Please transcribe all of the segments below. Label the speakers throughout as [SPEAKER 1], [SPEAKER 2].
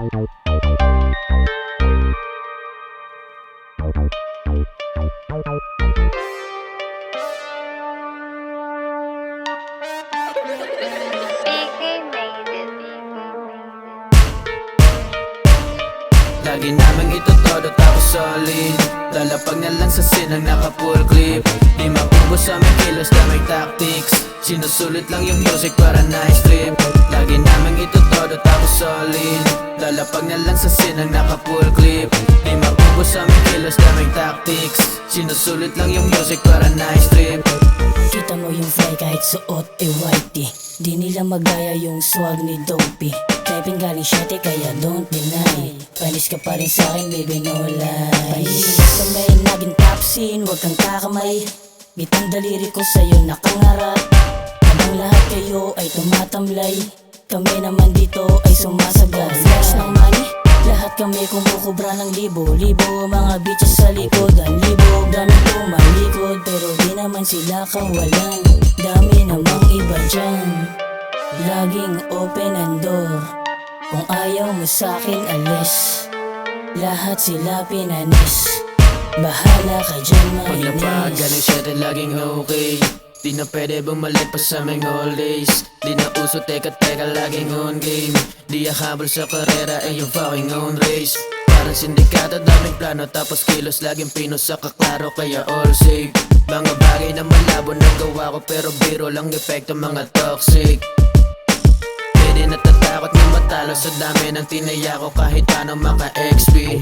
[SPEAKER 1] Lagi namang itotodo tapos solid. Lalapag na lang sa sinang naka-full clip. Di mapubos sa aming kilos, daming tactics. Sinusulit lang yung music para nice trip. Lagi namang itotodo tapos solid. Lalapag na lang sa sinang naka-full clip. Di mapubos sa aming kilos, daming tactics. Sinusulit lang yung music para nice trip.
[SPEAKER 2] Kita mo yung fly kahit suot whitey. Di nila magaya yung swag ni Dopey. Typing galing shotty kaya don't deny. Panis ka pa rin sa'kin baby no lie. Panis ka may naging top scene, huwag kang kakamay. Bitang daliri ko sa'yo nakangarap. Habang lahat kayo ay tumatamlay, kami naman dito ay sumasagal. Flex ng money, lahat kami kumukubra ng libo-libo. Mga bitches sa likod, ang libo, daming tumalikod. Pero di naman sila kawalan, dami namang iba dyan. Laging open ang door, kung ayaw mo sa'kin alis. Lahat sila pinanis, bahala ka dyan
[SPEAKER 1] Paglapag,
[SPEAKER 2] mainis.
[SPEAKER 1] galing siya rin laging okay. Di na pwede bumalik pa sa aming all days. Di na uso teka laging on game. Di ahabol sa karera ay yung fucking own race. Parang sindikato, daming plano tapos kilos laging pinos sa kaklaro kaya all safe. Mga bagay na malabo na gawa ko pero biro lang epekto mga toxic. Di natatakot na matalo sa dami ng tinaya ko kahit paano maka-XP.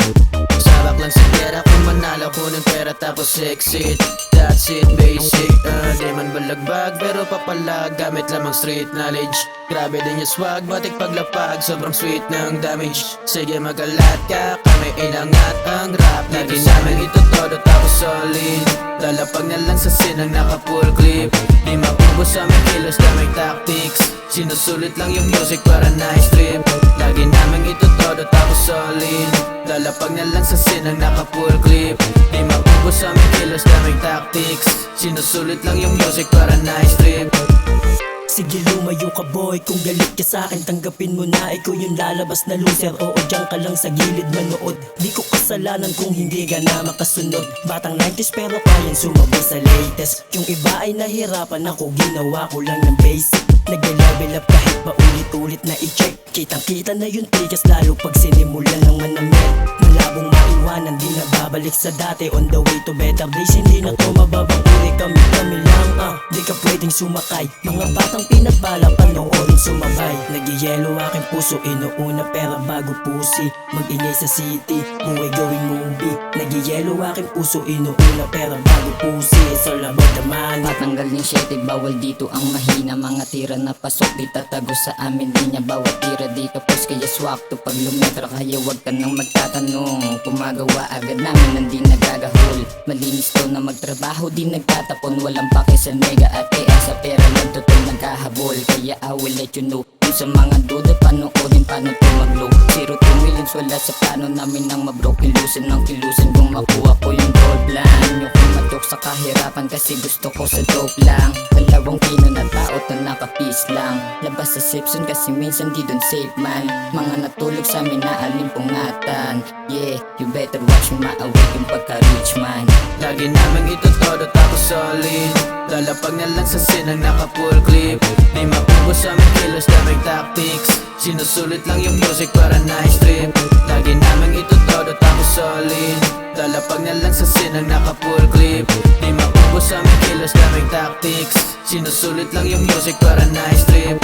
[SPEAKER 1] Sabak lang sa pera kung manalo kunin pera tapos exit. That's it basic. Di man balagbag pero papalag gamit lamang street knowledge. Grabe din yung swag, batik paglapag sobrang sweet ng damage. Sige magalat ka, kami ilangat ang rap. Lagi namin itotodo tapos solid. Lalapag na lang sa sinang naka-full clip. Di mapubos sa aming kilos, daming tactics. Sinusulit lang yung music para nice trip. Lagi namang itotodo tapos solid. Lalapag na lang sa sinang naka-full clip. Di mapubos sa aming kilos, daming tactics. Sinusulit lang yung music para nice trip.
[SPEAKER 3] Sige lumayo ka boy, kung galit ka sa'kin tanggapin mo na ikaw yung lalabas na loser. Oo dyan ka lang sa gilid manood, di ko kasalanan kung hindi ka na makasunod. Batang 90s pero kayang sumabay sa latest. Yung iba ay nahirapan, ako ginawa ko lang ng basic. Nag-level up kahit paulit-ulit na i-check. Kitang-kita na yung tikas lalo pag sinimulan ng manamit. Malabong maiwanan, di na babalik sa dati. On the way to better days, hindi na to mababang uri. Kami lang di ka pwedeng sumakay. Mga batang pinagbalak panoorin sumabay. Nagyayelo aking puso, inuuna pera bago pusi. Mag-ingay sa city, buhay gawing movie. Nagyayelo aking puso, inuuna pera bago pusi. It's all about the money.
[SPEAKER 4] Patanggal ng syete, bawal dito ang mahina. Mga tira na pasok, di tatago sa amin linya. Bawat tira di kapos, kaya swak to. Pag lumetra kaya wag ka nang magtatanong. Kumagawa agad namin nang di nagagahol. Malinis to na magtrabaho, di nagtatapon. Walang pake sa mega at kaya sa pera lang total nagkahabol. Kaya I will let you know. Kung sa mga duda, panoorin paano to mag-low. 0 to millions, wala sa plano namin nang mabroke. Kilusin ng kilusin kung makuha ko yung gold plan. Yung kumatok sa kahirapan kasi gusto ko sa dope lang. Dalawang pino na tao to naka-peace lang. Labas sa safe zone kasi minsan di dun safe man. Mga natulog sa amin na alimpungatan. Yeah, you better watch me ma-awake yung pagka-rich man.
[SPEAKER 1] Lagi namang itotodo tapos solid. Lalapag na lang sa sinang naka-full clip. Di mapubos sa aming kilos, daming tactics. Sinusulit lang yung music para nice trip. Lagi namang itotodo tapos solid. Lalapag na lang sa sinang naka-full clip. Di mapubos sa aming kilos, daming tactics. Sinusulit lang yung music para nice trip.